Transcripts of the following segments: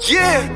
Yeah.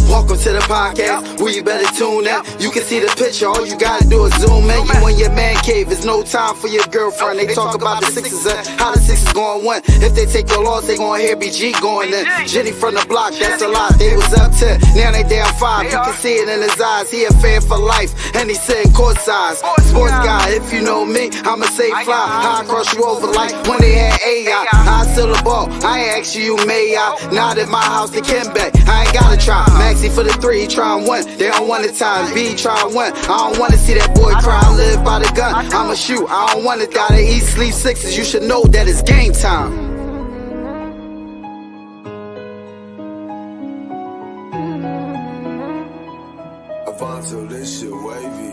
Welcome to the podcast, where you better tune in. You can see the picture, all you gotta do is zoom in. You in your man cave, it's no time for your girlfriend. They talk about the Sixers and how the Sixers gon' win. If they take your loss, they gon' hear BG going in. Jenny from the block, that's a lot. They was up 10, now they down 5. You can see it in his eyes, he a fan for life, and he sitting court size. Sports guy, if you know me, I'ma say fly. I cross you over like when they had AI. I steal the ball, I ain't ask you, may I? Not at my house, the Kimbe, I ain't gotta try. Maxie for the 3, he try and win. They don't want the time. B try and win. I don't wanna see that boy cry. I live by the gun. I'ma shoot. I don't wanna die. They eat, sleep Sixers. You should know that it's game time. Avanzo, this shit wavy.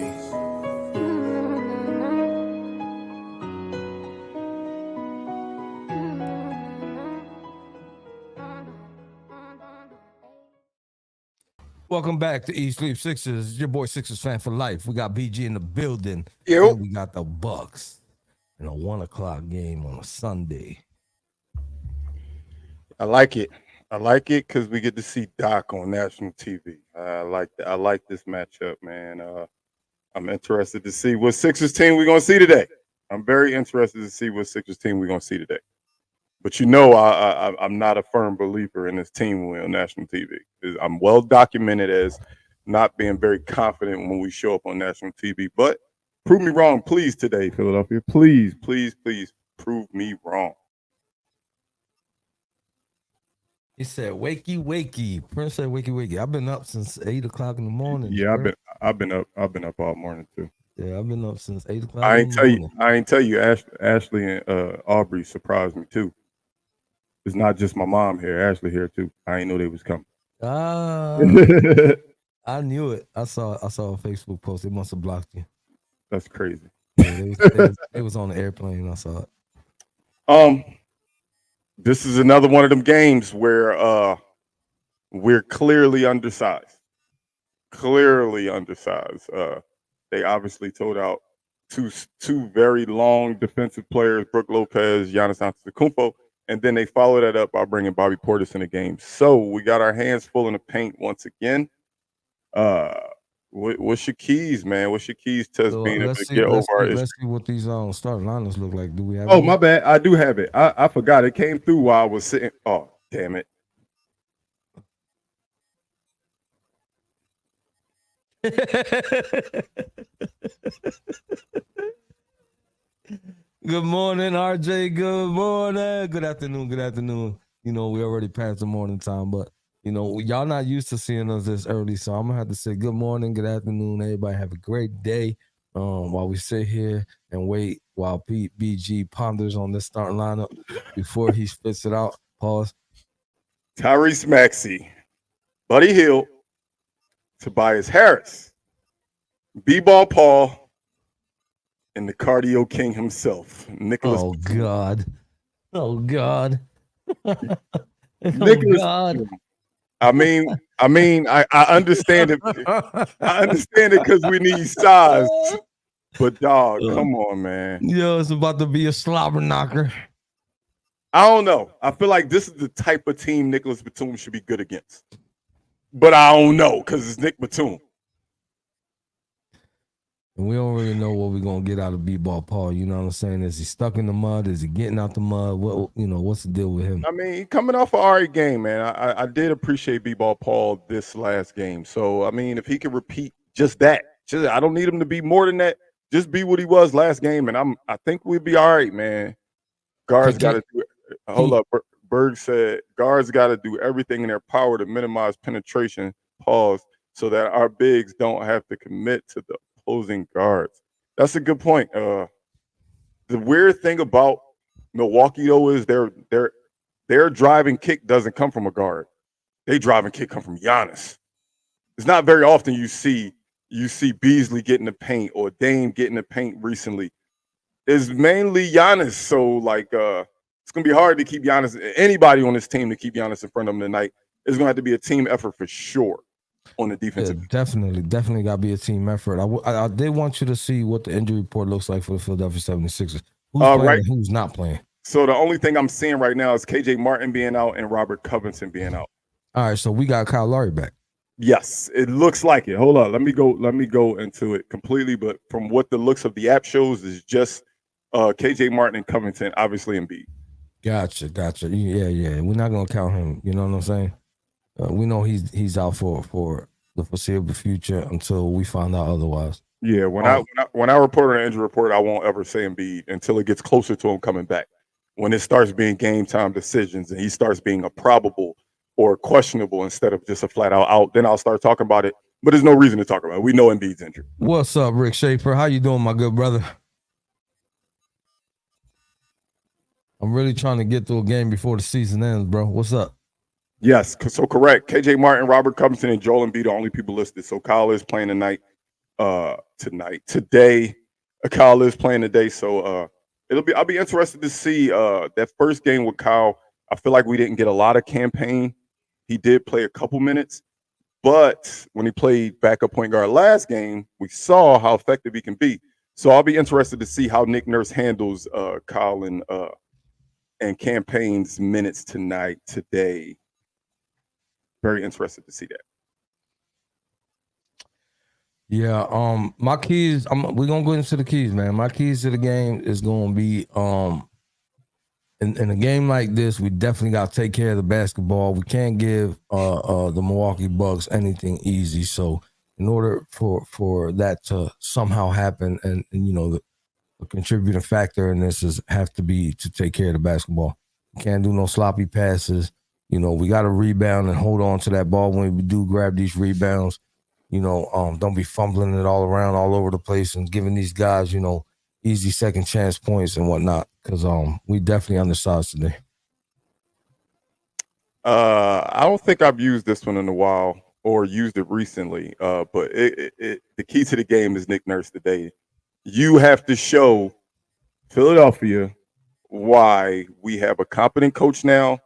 Welcome back to Eat Sleep Sixers. It's your boy Sixers fan for life. We got BG in the building. Yo. And we got the Bucks in a 1 o'clock game on a Sunday. I like it. I like it because we get to see Doc on national TV. I like this matchup, man. I'm interested to see what Sixers team we're gonna see today. I'm very interested to see what Sixers team we're gonna see today. But you know, I'm not a firm believer in this team on national TV. I'm well documented as not being very confident when we show up on national TV. But prove me wrong, please, today, Philadelphia. Please, please, please prove me wrong. He said, "Wakey, wakey." Prince said, "Wakey, wakey." I've been up since 8 o'clock in the morning. Yeah, bro. I've been up all morning too. Yeah, I've been up since 8 o'clock. I ain't tell you. Ashley and Aubrey surprised me too. It's not just my mom here. Ashley here too. I ain't know they was coming. I knew it. I saw a Facebook post. They must have blocked you. That's crazy. Yeah, they was on the airplane. I saw it. This is another one of them games where we're clearly undersized. Clearly undersized. They obviously told out two very long defensive players, Brook Lopez, Giannis Antetokounmpo, and then they followed that up by bringing Bobby Portis in the game. So we got our hands full in the paint once again. What's your keys, man? What's your keys to us being able to get over our issue? Let's see what these starting lineups look like. Do we have? Oh, my bad. I do have it. I forgot. It came through while I was sitting. Oh, damn it. Good morning, RJ. Good morning. Good afternoon. Good afternoon. You know, we already passed the morning time, but you know, y'all not used to seeing us this early, so I'm gonna have to say good morning, good afternoon, everybody. Have a great day. While we sit here and wait while BG ponders on this starting lineup before he spits it out. Pause. Tyrese Maxey, Buddy Hield, Tobias Harris, B-Ball Paul, and the cardio king himself, Nicholas. Oh God! Oh God! Nicholas. God. I understand it. I understand it because we need size. But dog, come on, man. Yo, it's about to be a slobber knocker. I don't know. I feel like this is the type of team Nicholas Batum should be good against. But I don't know because it's Nick Batum. And we don't really know what we're gonna get out of B-Ball Paul. You know what I'm saying? Is he stuck in the mud? Is he getting out the mud? What's the deal with him? I mean, coming off an alright game, man. I did appreciate B-Ball Paul this last game. So I mean, if he can repeat just that, I don't need him to be more than that. Just be what he was last game, and I think we'll be all right, man. Guards got to do it. Hold up, Berg said guards got to do everything in their power to minimize penetration. Pause, so that our bigs don't have to commit to the opposing guards. That's a good point. The weird thing about Milwaukee though is their driving kick doesn't come from a guard. They driving kick come from Giannis. It's not very often you see Beasley getting the paint or Dame getting the paint recently. It's mainly Giannis. So like it's gonna be hard to keep Giannis, anybody on this team to keep Giannis in front of them tonight. It's gonna have to be a team effort for sure. On the defensive, definitely got to be a team effort. I did want you to see what the injury report looks like for the Philadelphia 76ers. Who's playing and who's not playing? So the only thing I'm seeing right now is KJ Martin being out and Robert Covington being out. All right, so we got Kyle Lowry back. Yes, it looks like it. Hold on, let me go into it completely. But from what the looks of the app shows, is just KJ Martin and Covington, obviously Embiid. Gotcha. Yeah. We're not gonna count him. You know what I'm saying? We know he's out for the foreseeable future until we find out otherwise. Yeah, when I report on an injury report, I won't ever say Embiid until it gets closer to him coming back. When it starts being game time decisions and he starts being a probable or questionable instead of just a flat out, then I'll start talking about it. But there's no reason to talk about it. We know Embiid's injured. What's up, Rick Schaefer? How you doing, my good brother? I'm really trying to get through a game before the season ends, bro. What's up? Yes, so correct. KJ Martin, Robert Covington, and Joel Embiid are the only people listed. So Kyle is playing today. Kyle is playing today. So I'll be interested to see that first game with Kyle. I feel like we didn't get a lot of campaign. He did play a couple minutes, but when he played backup point guard last game, we saw how effective he can be. So I'll be interested to see how Nick Nurse handles Kyle and campaign's minutes today. Very interested to see that. Yeah, my keys, we're gonna go into the keys, man. My keys to the game is gonna be in a game like this, we definitely gotta take care of the basketball. We can't give the Milwaukee Bucks anything easy. So in order for that to somehow happen, and you know, the contributing factor in this have to be to take care of the basketball. We can't do no sloppy passes. You know, we got to rebound and hold on to that ball when we do grab these rebounds. You know, don't be fumbling it all around, all over the place, and giving these guys, you know, easy second chance points and whatnot. Because we definitely undersized today. I don't think I've used this one in a while or used it recently. But the key to the game is Nick Nurse today. You have to show Philadelphia why we have a competent coach now,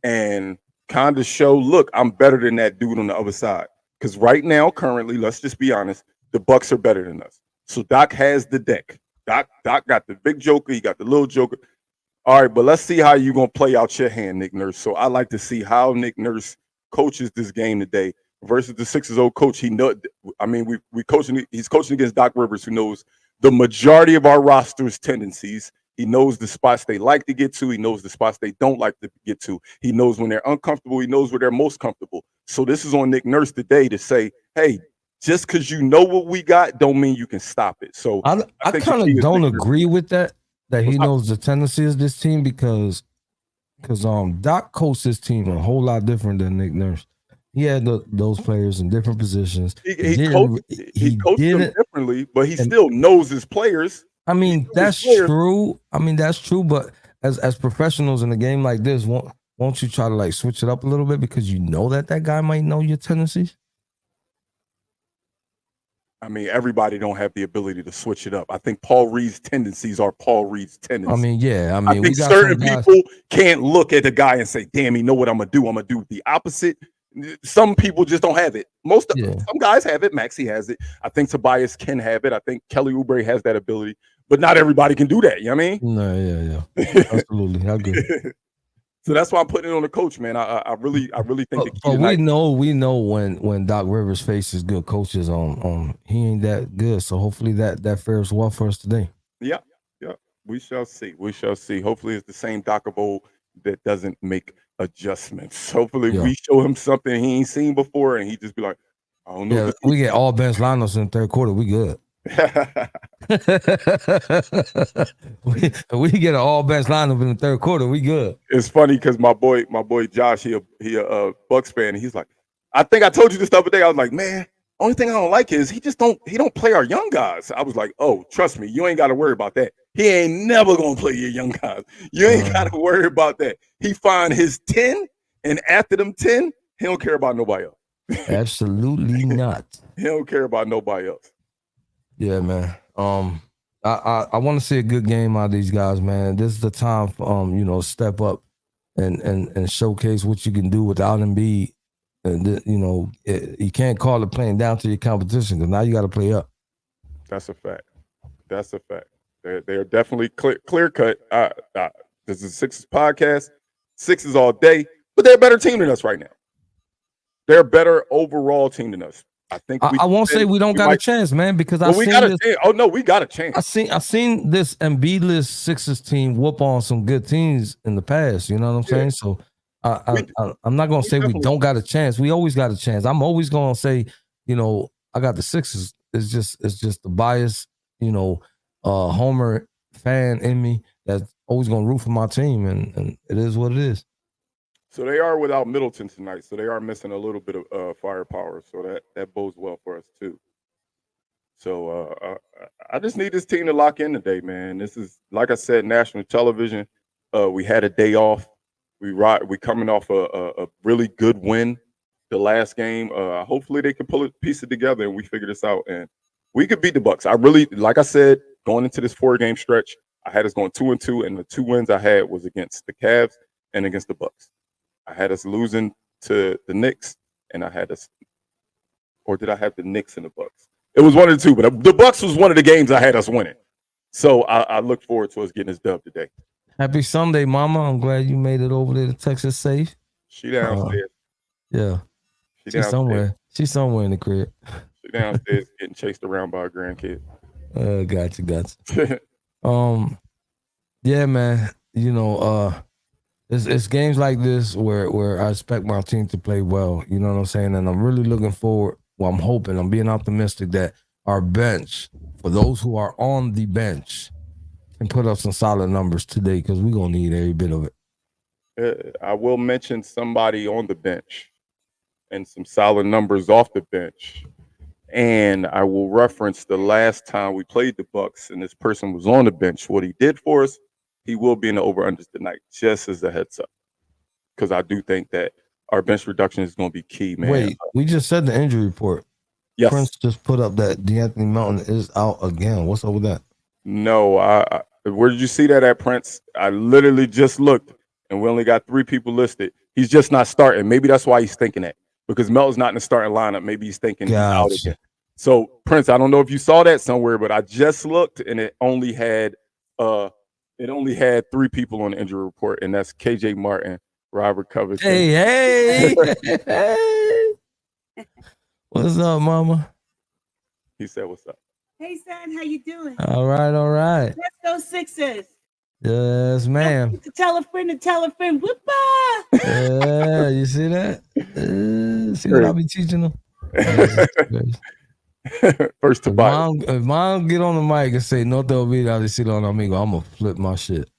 and kind of show, look, I'm better than that dude on the other side. Because right now, currently, let's just be honest, the Bucks are better than us. So Doc has the deck. Doc got the big joker. He got the little joker. All right, but let's see how you're going to play out your hand, Nick Nurse. So I like to see how Nick Nurse coaches this game today versus the Sixers old coach. He's coaching against Doc Rivers, who knows the majority of our roster's tendencies. He knows the spots they like to get to. He knows the spots they don't like to get to. He knows when they're uncomfortable. He knows where they're most comfortable. So this is on Nick Nurse today to say, hey, just because you know what we got don't mean you can stop it. So I kind of don't agree with that he knows the tendencies of this team because Doc coached this team a whole lot different than Nick Nurse. He had those players in different positions. He coached them differently, but he still knows his players. I mean, that's true. But as professionals in a game like this, won't you try to like switch it up a little bit because you know that guy might know your tendencies? I mean, everybody don't have the ability to switch it up. I think Paul Reed's tendencies are Paul Reed's tendencies. I mean, yeah. I think certain people can't look at the guy and say, damn, he know what I'm going to do. I'm going to do the opposite. Some people just don't have it. Some guys have it. Maxey has it. I think Tobias can have it. I think Kelly Oubre has that ability. But not everybody can do that. You know what I mean? No, yeah. Absolutely. I agree. So that's why I'm putting it on the coach, man. I really think the key we know when Doc Rivers faces good coaches on he ain't that good. So hopefully that fares well for us today. Yeah. We shall see. Hopefully it's the same Doc of old that doesn't make adjustments. Hopefully we show him something he ain't seen before and he just be like, I don't know. Yeah, we get all bench lineups in the third quarter. We good. we get an all bench lineup in the third quarter. We good. It's funny because my boy Josh, he a Bucks fan, and he's like, I think I told you this the other day. I was like, man, only thing I don't like is he don't play our young guys. I was like, oh, trust me, you ain't got to worry about that. He ain't never gonna play your young guys. You ain't got to worry about that. He find his 10, and after them 10, he don't care about nobody else. Absolutely not. He don't care about nobody else. Yeah, man. I want to see a good game out of these guys, man. This is the time for step up and showcase what you can do without Embiid. And you can't call it playing down to your competition because now you got to play up. That's a fact. They're definitely clear cut. This is Sixers podcast. Sixers all day, but they're a better team than us right now. They're a better overall team than us. I think I won't say we don't got a chance, man, because I we seen got a this. chance. Oh no, we got a chance. I seen this Embiid-less Sixers team whoop on some good teams in the past. You know what I'm saying? So I'm not gonna say we don't got a chance. We always got a chance. I'm always gonna say, you know, I got the Sixers. It's just the bias, you know, Homer fan in me that's always gonna root for my team, and it is what it is. So they are without Middleton tonight. So they are missing a little bit of firepower. So that bodes well for us too. So I just need this team to lock in today, man. This is, like I said, national television. We had a day off. We coming off a really good win the last game. Hopefully they can piece it together and we figure this out and we could beat the Bucks. I really, like I said, going into this 4-game stretch, I had us going 2-2, and the 2 wins I had was against the Cavs and against the Bucks. I had us losing to the Knicks, and I had us, or did I have the Knicks and the Bucks? It was one of the two, but the Bucks was one of the games I had us winning. So I look forward to us getting this dub today. Happy Sunday, Mama. I'm glad you made it over there to Texas safe. She downstairs. Yeah. She's somewhere. She's somewhere in the crib. She downstairs getting chased around by her grandkid. Gotcha. Yeah, man. You know, it's games like this where I expect my team to play well. You know what I'm saying? And I'm really looking forward. Well, I'm hoping, I'm being optimistic that our bench, for those who are on the bench, can put up some solid numbers today because we're going to need every bit of it. I will mention somebody on the bench and some solid numbers off the bench. And I will reference the last time we played the Bucks and this person was on the bench. What he did for us, he will be in the over-unders tonight, just as a heads up. Because I do think that our bench reduction is going to be key, man. Wait, we just said the injury report. Yes. Prince just put up that DeAnthony Melton is out again. What's up with that? No, where did you see that at, Prince? I literally just looked, and we only got 3 people listed. He's just not starting. Maybe that's why he's thinking that. Because Melton's not in the starting lineup. Maybe he's thinking he's out again. So, Prince, I don't know if you saw that somewhere, but I just looked, and it only had 3 people on the injury report, and that's KJ Martin, Robert Covington. Hey. What's up, Mama? He said, "What's up?" Hey, son, how you doing? All right. Let's go Sixers. Yes, ma'am. Tell a friend to tell a friend. Whoop-a! Yeah, you see that? See what I be teaching them? First to buy. If mom get on the mic and say no te olvides decirlo a un amigo, I'm gonna flip my shit.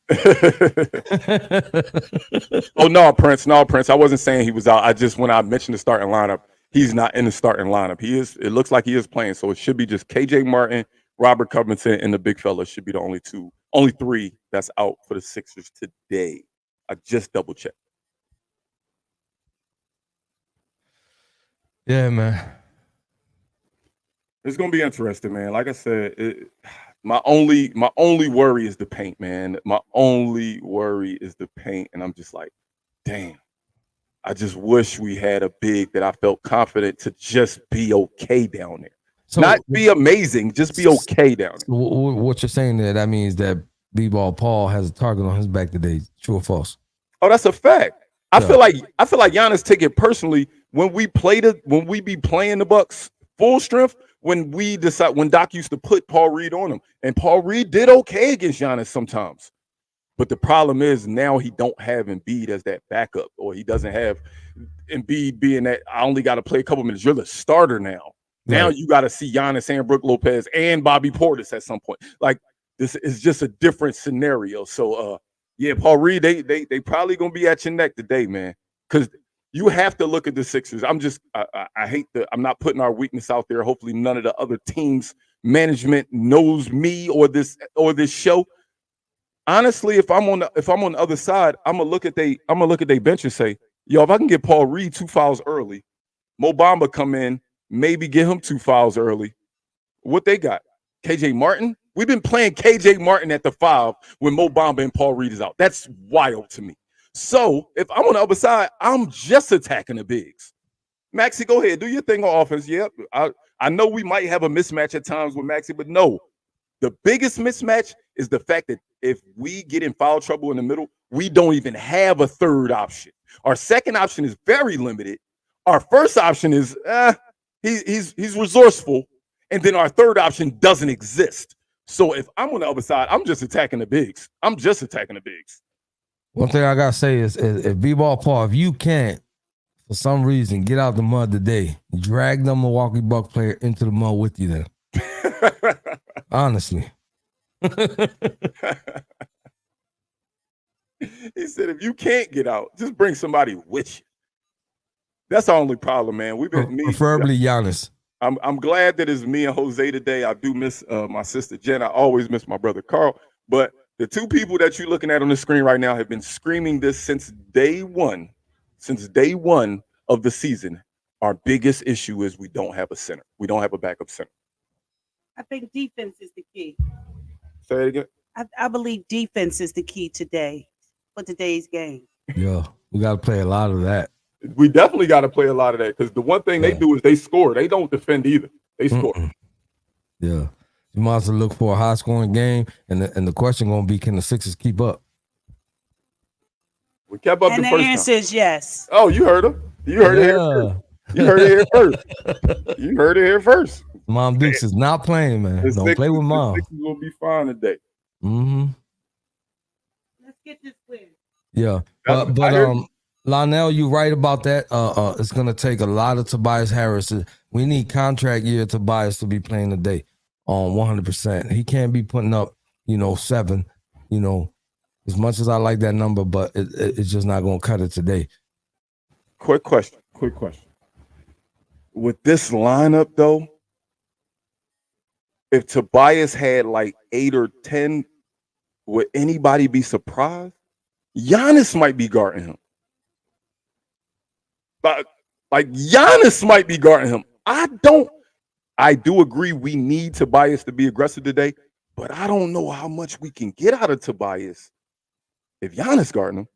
Oh no, Prince. I wasn't saying he was out. I just, when I mentioned the starting lineup, he's not in the starting lineup. He is. It looks like he is playing, so it should be just KJ Martin, Robert Covington, and the big fella should be the only 3 that's out for the Sixers today. I just double checked. Yeah, man. It's gonna be interesting, man. Like I said, my only worry is the paint, man. My only worry is the paint, and I'm just like, damn. I just wish we had a big that I felt confident to just be okay down there. So, not be amazing, just be okay down there. What you're saying there, that means that B-Ball Paul has a target on his back today. True or false? Oh, that's a fact. I feel like Giannis take it personally when we be playing the Bucks full strength. When Doc used to put Paul Reed on him, and Paul Reed did okay against Giannis sometimes. But the problem is now he don't have Embiid as that backup, or he doesn't have Embiid being that I only got to play a couple minutes. You're the starter now. Right. Now you got to see Giannis and Brook Lopez and Bobby Portis at some point. Like, this is just a different scenario. So, yeah, Paul Reed, they probably gonna be at your neck today, man, because you have to look at the Sixers. I'm not putting our weakness out there. Hopefully, none of the other teams' management knows me or this show. Honestly, if I'm on the other side, I'm gonna look at they bench and say, yo, if I can get Paul Reed 2 fouls early, Mo Bamba come in, maybe get him 2 fouls early. What they got? KJ Martin? We've been playing KJ Martin at the 5 when Mo Bamba and Paul Reed is out. That's wild to me. So if I'm on the other side, I'm just attacking the bigs. Maxey, go ahead, do your thing on offense. Yep, I know we might have a mismatch at times with Maxey, but no. The biggest mismatch is the fact that if we get in foul trouble in the middle, we don't even have a third option. Our second option is very limited. Our first option is he's resourceful, and then our third option doesn't exist. So if I'm on the other side, I'm just attacking the bigs. One thing I gotta say is if B-Ball Paul, if you can't for some reason get out the mud today, drag the Milwaukee Bucks player into the mud with you then. Honestly. He said, if you can't get out, just bring somebody with you. That's our only problem, man. Preferably Giannis. I'm glad that it's me and Jose today. I do miss my sister Jen. I always miss my brother Carl. But the two people that you're looking at on the screen right now have been screaming this since day one. Since day one of the season, our biggest issue is we don't have a center. We don't have a backup center. I think defense is the key. Say it again. I believe defense is the key today for today's game. Yeah, we got to play a lot of that. We definitely got to play a lot of that because the one thing they do is they score. They don't defend either. They score. Yeah. You might as well look for a high-scoring game, and the question going to be, can the Sixers keep up? We kept up And the the first answer time. is yes. Oh, you heard him. You heard it here first. You heard it here first. You heard it here first. Mom Dukes is not playing, man. The Don't play with Mom. The Sixers will be fine today. Mm-hmm. Let's get this win. Yeah. But Lionel, you're right about that. It's gonna take a lot of Tobias Harris. We need contract year Tobias to be playing today on 100%. He can't be putting up, 7, as much as I like that number, but it's just not gonna cut it today. Quick question. With this lineup, though, if Tobias had like 8 or 10, would anybody be surprised? Giannis might be guarding him. Like Giannis might be guarding him. I do agree we need Tobias to be aggressive today, but I don't know how much we can get out of Tobias if Giannis guarding him.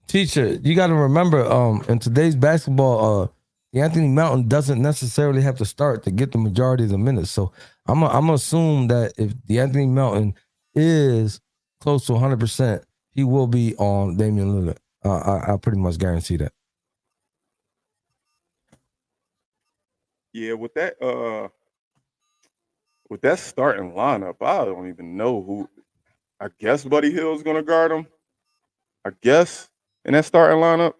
Teacher, you got to remember, in today's basketball, Anthony Mountain doesn't necessarily have to start to get the majority of the minutes. So I'm gonna assume that if the Anthony Mountain is close to 100%, he will be on Damian Lillard. I pretty much guarantee that. Yeah, with that starting lineup, I don't even know who. I guess Buddy Hield's gonna guard him. I guess in that starting lineup.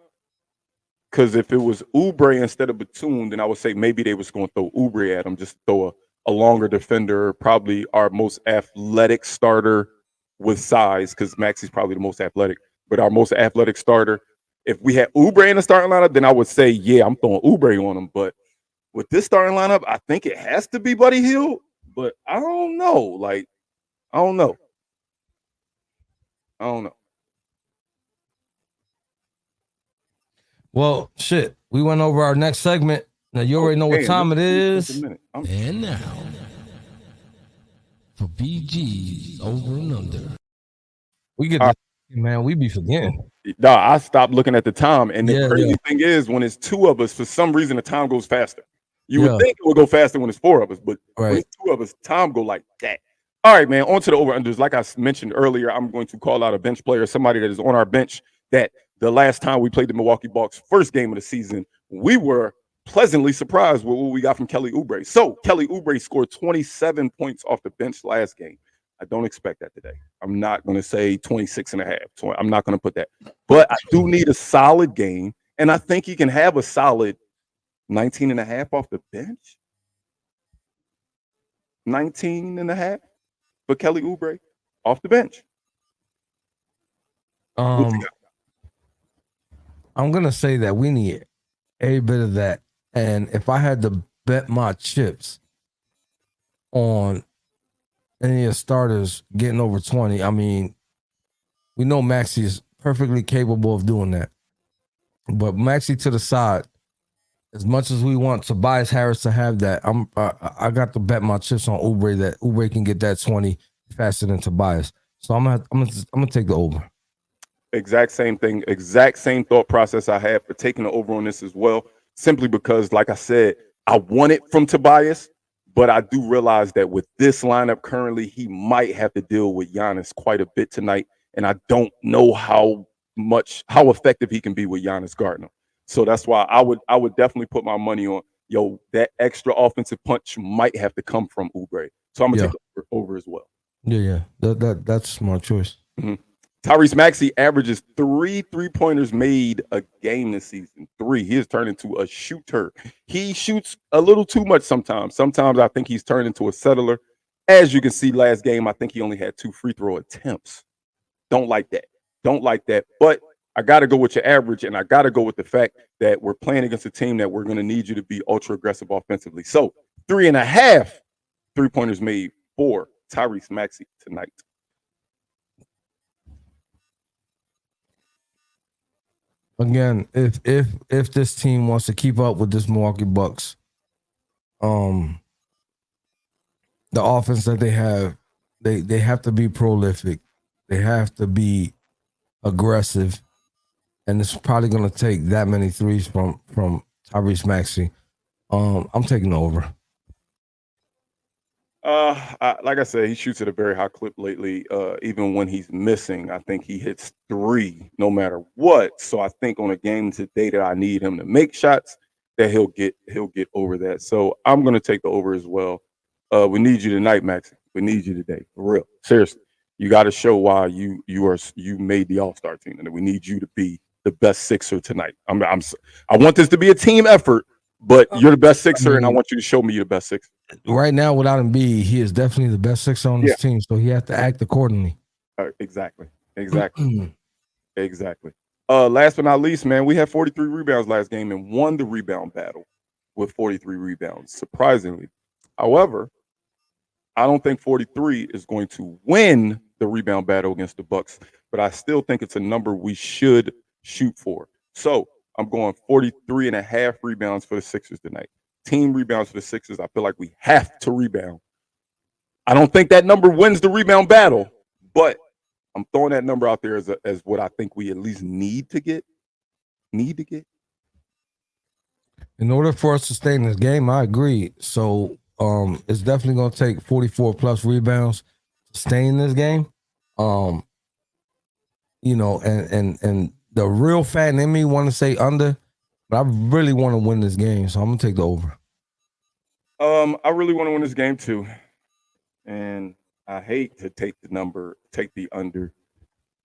Because if it was Oubre instead of Batum, then I would say maybe they was going to throw Oubre at him, just throw a longer defender, probably our most athletic starter with size, because Maxi's probably the most athletic, but our most athletic starter. If we had Oubre in the starting lineup, then I would say, yeah, I'm throwing Oubre on him. But with this starting lineup, I think it has to be Buddy Hield, but I don't know. I don't know. Well, shit. We went over our next segment. Now you already know what time it is. And now for BG's Over and Under. We get man, we be forgetting. No, I stopped looking at the time. And the crazy thing is, when it's two of us, for some reason the time goes faster. You would think it would go faster when it's four of us, but when it's two of us, time go like that. All right, man, on to the over-unders. Like I mentioned earlier, I'm going to call out a bench player, somebody that is on our bench that the last time we played the Milwaukee Bucks, first game of the season, we were pleasantly surprised with what we got from Kelly Oubre. So Kelly Oubre scored 27 points off the bench last game. I don't expect that today. I'm not going to say 26 and a half. I'm not going to put that. But I do need a solid game, and I think he can have a solid 19 and a half off the bench. 19 and a half for Kelly Oubre off the bench. I'm gonna say that we need a bit of that. And if I had to bet my chips on any of the starters getting over 20, I mean, we know Maxey is perfectly capable of doing that. But Maxey to the side, as much as we want Tobias Harris to have that, I got to bet my chips on Oubre that Oubre can get that 20 faster than Tobias. So I'm gonna take the over. Exact same thing, exact same thought process I had for taking the over on this as well. Simply because, like I said, I want it from Tobias, but I do realize that with this lineup currently, he might have to deal with Giannis quite a bit tonight. and I don't know how effective he can be with Giannis Gardner. So that's why I would definitely put my money on that extra offensive punch might have to come from Oubre. So I'm gonna Yeah. take the over as well. Yeah. That's a smart choice. Tyrese Maxey averages 3 3-pointers made a game this season. 3. He has turned into a shooter. He shoots a little too much sometimes. Sometimes I think he's turned into a settler. As you can see, last game, I think he only had 2 free throw attempts. Don't like that. Don't like that. But I got to go with your average, and I got to go with the fact that we're playing against a team that we're going to need you to be ultra aggressive offensively. So 3.5 3-pointers made for Tyrese Maxey tonight. Again, if this team wants to keep up with this Milwaukee Bucks, the offense that they have, they have to be prolific. They have to be aggressive, and it's probably going to take that many threes from Tyrese Maxey. I'm taking over. Like I said, he shoots at a very high clip lately. Even when he's missing, I think he hits 3 no matter what. So I think on a game today that I need him to make shots, that he'll get over that. So I'm gonna take the over as well. We need you tonight, Maxi. We need you today, for real. Seriously, you got to show why you made the All-Star team, and we need you to be the best Sixer tonight. I want this to be a team effort, but you're the best Sixer, and I want you to show me you're the best Sixer. Right now, without him, he is definitely the best Sixer on this team, so he has to act accordingly. Exactly. Last but not least, man, we had 43 rebounds last game and won the rebound battle with 43 rebounds, surprisingly. However, I don't think 43 is going to win the rebound battle against the Bucks, but I still think it's a number we should shoot for. So I'm going 43.5 rebounds for the Sixers tonight. Team rebounds for the Sixers. I feel like we have to rebound. I don't think that number wins the rebound battle, but I'm throwing that number out there as what I think we at least need to get. In order for us to stay in this game, I agree. So it's definitely going to take 44 plus rebounds to stay in this game. And the real fan in me want to say under, but I really want to win this game, so I'm gonna take the over. I really want to win this game too, and I hate to take the under.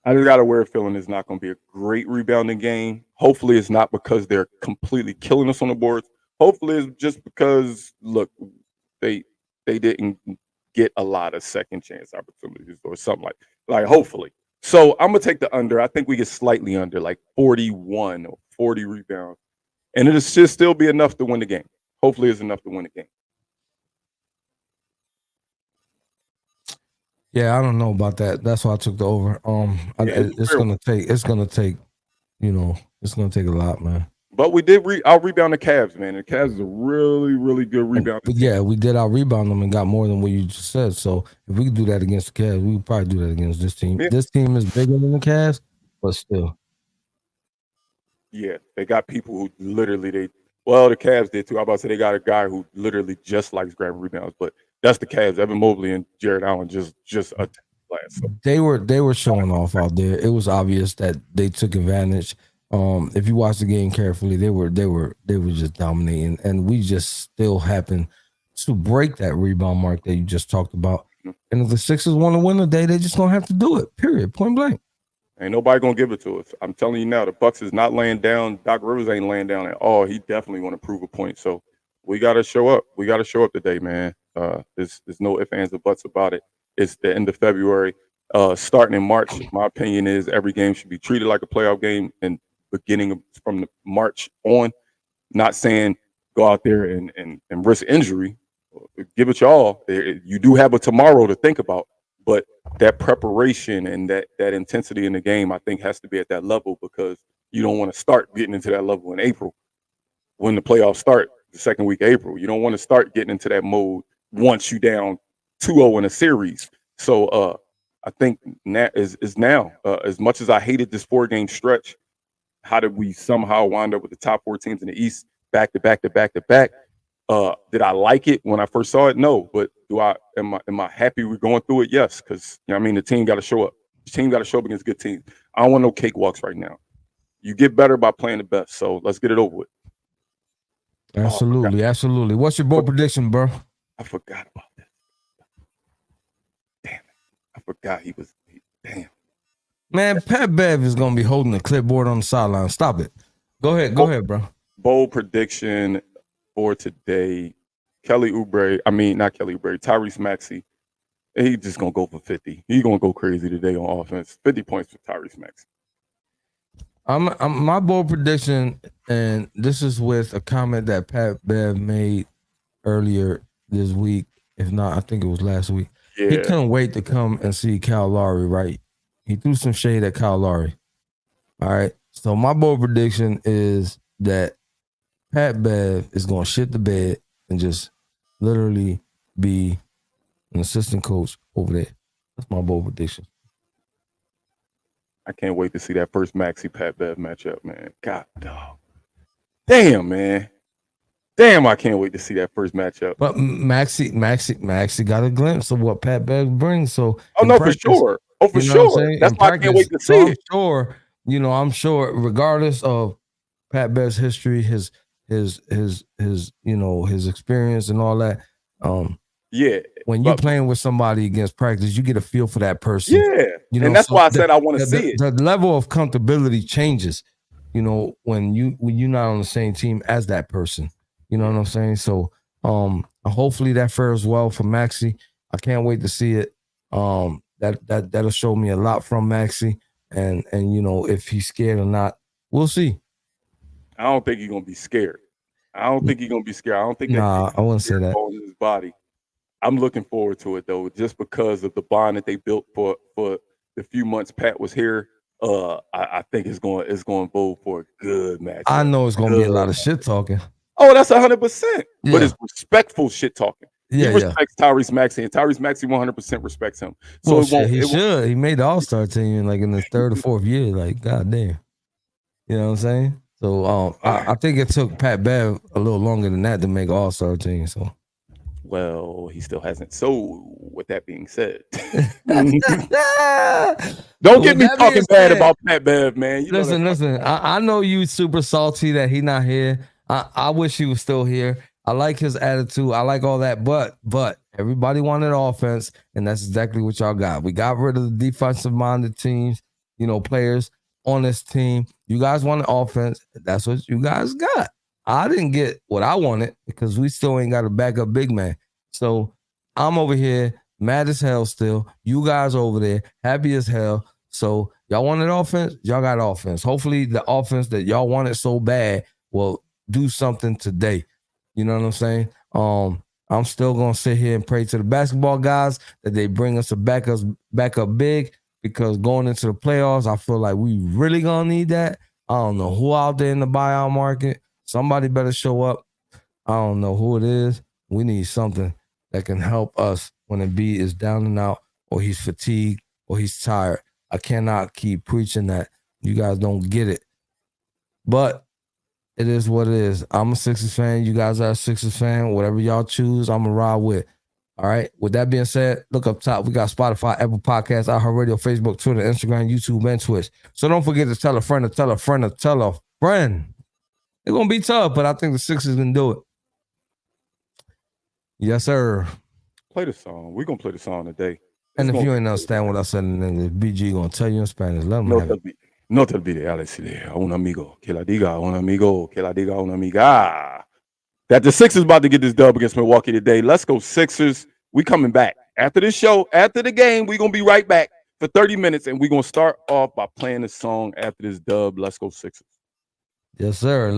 I just got a weird feeling it's not going to be a great rebounding game. Hopefully, it's not because they're completely killing us on the boards. Hopefully, it's just because they didn't get a lot of second chance opportunities or something like hopefully. So I'm gonna take the under. I think we get slightly under, like 41 or 40 rebounds. And it'll just still be enough to win the game. Hopefully it's enough to win the game. Yeah, I don't know about that. That's why I took the over. It's gonna take it's gonna take a lot, man. But we did out rebound the Cavs, man. The Cavs is a really, really good rebound. But yeah, we did out rebound them and got more than what you just said. So if we could do that against the Cavs, we could probably do that against this team. Yeah. This team is bigger than the Cavs, but still. Yeah, they got people who literally the Cavs did too. I'm about to say they got a guy who literally just likes grabbing rebounds, but that's the Cavs. Evan Mobley and Jared Allen just a class. So. They were showing off out there. It was obvious that they took advantage. If you watch the game carefully, they were just dominating, and we just still happened to break that rebound mark that you just talked about. And if the Sixers want to win today, they just gonna have to do it. Period. Point blank. Ain't nobody gonna give it to us. I'm telling you now, the Bucks is not laying down. Doc Rivers ain't laying down at all. He definitely want to prove a point. So we gotta show up. We gotta show up today, man. There's no ifs, ands, or buts about it. It's the end of February. Starting in March, my opinion is every game should be treated like a playoff game, and beginning from March on. Not saying go out there and risk injury. Give it your all. You do have a tomorrow to think about. But that preparation and that intensity in the game, I think, has to be at that level, because you don't want to start getting into that level in April when the playoffs start the second week of April. You don't want to start getting into that mode once you down 2-0 in a series. So I think that is now. As much as I hated this 4-game stretch, how did we somehow wind up with the top 4 teams in the East back to back to back to back? Did I like it when I first saw it? No. But am I happy we're going through it? Yes, because the team got to show up. This team got to show up against good teams. I don't want no cakewalks right now. You get better by playing the best. So let's get it over with. Absolutely, absolutely. What's your bold prediction, bro? I forgot about this. Damn it. I forgot he was. Damn. Man, Pat Bev is gonna be holding the clipboard on the sideline. Stop it. Go ahead, bro. Bold prediction for today. Kelly Oubre. I mean, not Kelly Oubre. Tyrese Maxey. He's just gonna go for 50. He's gonna go crazy today on offense. 50 points for Tyrese Maxey. I'm my bold prediction, and this is with a comment that Pat Bev made earlier this week. If not, I think it was last week. Yeah. He couldn't wait to come and see Kyle Lowry, right? He threw some shade at Kyle Lowry. All right. So my bold prediction is that Pat Bev is going to shit the bed and just literally be an assistant coach over there. That's my bold prediction. I can't wait to see that first Maxey Pat Bev matchup, man. God, dog. Damn, man. Damn, I can't wait to see that first matchup. But Maxey got a glimpse of what Pat Bev brings. So for sure. Oh, for sure. That's why I can't wait to see it. I'm sure, regardless of Pat Bev's history, his experience and all that. Yeah. When you're playing with somebody against practice, you get a feel for that person. Yeah. And that's why I said I want to see it. The level of comfortability changes, when you're not on the same team as that person. You know what I'm saying? So hopefully that fares well for Maxey. I can't wait to see it. That'll show me a lot from Maxey. And if he's scared or not, we'll see. I don't think he's gonna be scared. I don't think I wouldn't say that. On his body. I'm looking forward to it though, just because of the bond that they built for the few months Pat was here. I think it's going to bode for a good match. I know it's going to be a lot of shit talking. Oh, that's 100%. Yeah. But it's respectful shit talking. Yeah, he respects Tyrese Maxey, and Tyrese Maxey 100% respects him. So well, he should. He made the All-Star team in the third or fourth year. Goddamn. You know what I'm saying? So I think it took Pat Bev a little longer than that to make an All-Star team. So. Well, he still hasn't. So, with that being said, don't get me talking bad about Pat Bev, man. Listen. I know you super salty that he's not here. I wish he was still here. I like his attitude. I like all that, but everybody wanted offense, and that's exactly what y'all got. We got rid of the defensive-minded teams, players on this team. You guys wanted offense. That's what you guys got. I didn't get what I wanted because we still ain't got a backup big man. So I'm over here mad as hell still. You guys over there happy as hell. So y'all wanted offense? Y'all got offense. Hopefully the offense that y'all wanted so bad will do something today. You know what I'm saying? I'm still going to sit here and pray to the basketball guys that they bring us a backup big, because going into the playoffs, I feel like we really going to need that. I don't know who out there in the buyout market. Somebody better show up. I don't know who it is. We need something that can help us when Embiid is down and out, or he's fatigued, or he's tired. I cannot keep preaching that. You guys don't get it. But it is what it is. I'm a Sixers fan. You guys are a Sixers fan. Whatever y'all choose, I'm going to ride with. All right. With that being said, look up top. We got Spotify, Apple Podcasts, iHeartRadio, Facebook, Twitter, Instagram, YouTube, and Twitch. So don't forget to tell a friend to tell a friend to tell a friend. It's going to be tough, but I think the Sixers can do it. Yes, sir. Play the song. We're going to play the song today. And if you ain't understand what I said in English, BG going to tell you in Spanish. Let them have it. No te olvides, decirle a un amigo que la diga a un amigo que la diga a una amiga that the Sixers about to get this dub against Milwaukee today. Let's go Sixers. We coming back. After this show, after the game, we're going to be right back for 30 minutes, and we're going to start off by playing the song after this dub. Let's go Sixers. Yes, sir.